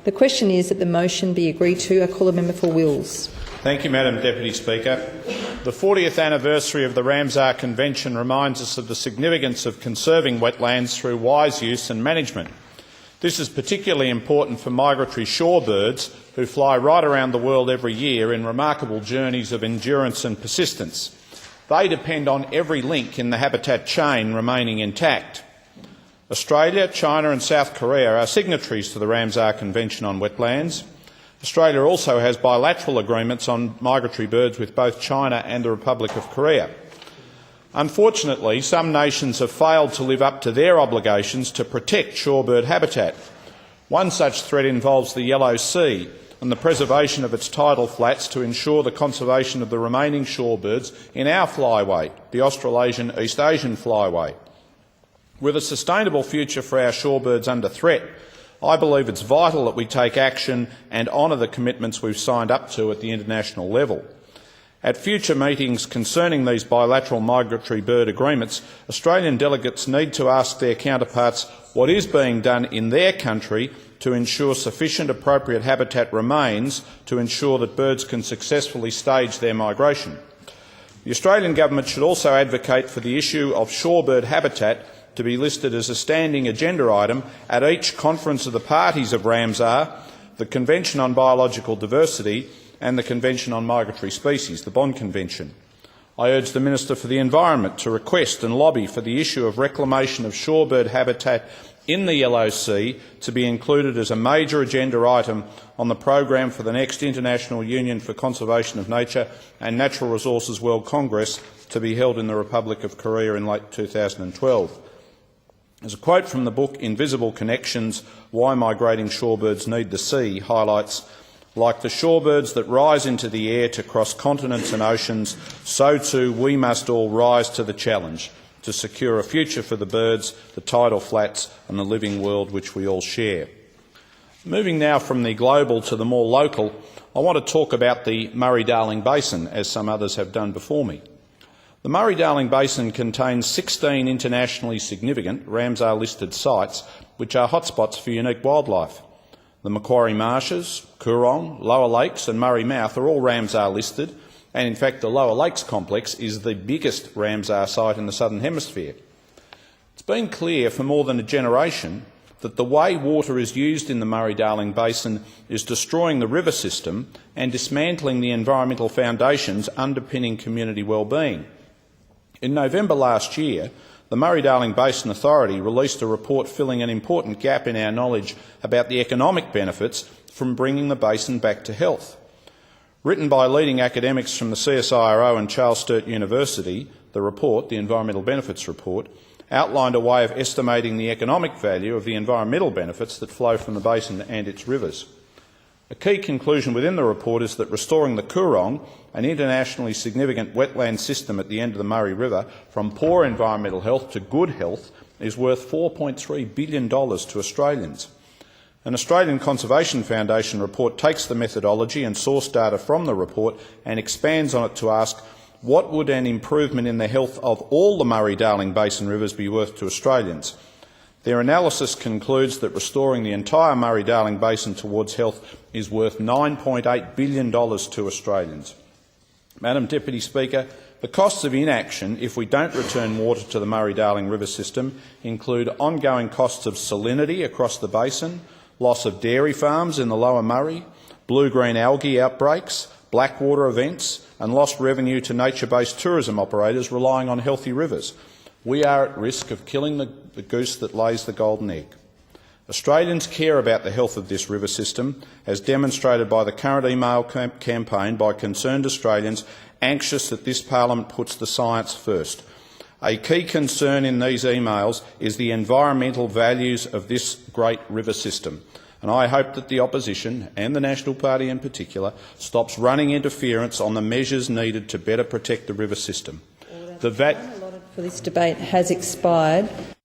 The question is that the motion be agreed to. I call the member for Wills. Thank you, Madam Deputy Speaker. The 40th anniversary of the Ramsar Convention reminds us of the significance of conserving wetlands through wise use and management. This is particularly important for migratory shorebirds who fly right around the world every year in remarkable journeys of endurance and persistence. They depend on every link in the habitat chain remaining intact. Australia, China and South Korea are signatories to the Ramsar Convention on Wetlands. Australia also has bilateral agreements on migratory birds with both China and the Republic of Korea. Unfortunately, some nations have failed to live up to their obligations to protect shorebird habitat. One such threat involves the Yellow Sea and the preservation of its tidal flats to ensure the conservation of the remaining shorebirds in our flyway, the Australasian East Asian flyway. With a sustainable future for our shorebirds under threat, I believe it's vital that we take action and honour the commitments we've signed up to at the international level. At future meetings concerning these bilateral migratory bird agreements, Australian delegates need to ask their counterparts what is being done in their country to ensure sufficient appropriate habitat remains to ensure that birds can successfully stage their migration. The Australian government should also advocate for the issue of shorebird habitat to be listed as a standing agenda item at each conference of the parties of Ramsar, the Convention on Biological Diversity and the Convention on Migratory Species, the Bond Convention. I urge the Minister for the Environment to request and lobby for the issue of reclamation of shorebird habitat in the Yellow Sea to be included as a major agenda item on the program for the next International Union for Conservation of Nature and Natural Resources World Congress to be held in the Republic of Korea in late 2012. As a quote from the book Invisible Connections, Why Migrating Shorebirds Need the Sea highlights, like the shorebirds that rise into the air to cross continents and oceans, so too we must all rise to the challenge to secure a future for the birds, the tidal flats and the living world which we all share. Moving now from the global to the more local, I want to talk about the Murray-Darling Basin, as some others have done before me. The Murray-Darling Basin contains 16 internationally significant Ramsar-listed sites which are hotspots for unique wildlife. The Macquarie Marshes, Coorong, Lower Lakes and Murray Mouth are all Ramsar-listed, and in fact the Lower Lakes complex is the biggest Ramsar site in the Southern Hemisphere. It's been clear for more than a generation that the way water is used in the Murray-Darling Basin is destroying the river system and dismantling the environmental foundations underpinning community well-being. In November last year, the Murray-Darling Basin Authority released a report filling an important gap in our knowledge about the economic benefits from bringing the basin back to health. Written by leading academics from the CSIRO and Charles Sturt University, the report, the Environmental Benefits Report, outlined a way of estimating the economic value of the environmental benefits that flow from the basin and its rivers. A key conclusion within the report is that restoring the Coorong, an internationally significant wetland system at the end of the Murray River, from poor environmental health to good health, is worth $4.3 billion to Australians. An Australian Conservation Foundation report takes the methodology and source data from the report and expands on it to ask, what would an improvement in the health of all the Murray-Darling Basin rivers be worth to Australians? Their analysis concludes that restoring the entire Murray-Darling Basin towards health is worth $9.8 billion to Australians. Madam Deputy Speaker, the costs of inaction if we don't return water to the Murray-Darling River system include ongoing costs of salinity across the basin, loss of dairy farms in the lower Murray, blue-green algae outbreaks, blackwater events and lost revenue to nature-based tourism operators relying on healthy rivers. We are at risk of killing the goose that lays the golden egg. Australians care about the health of this river system, as demonstrated by the current email campaign by concerned Australians anxious that this parliament puts the science first. A key concern in these emails is the environmental values of this great river system, and I hope that the opposition, and the National Party in particular, stops running interference on the measures needed to better protect the river system. The time allotted for this debate has expired.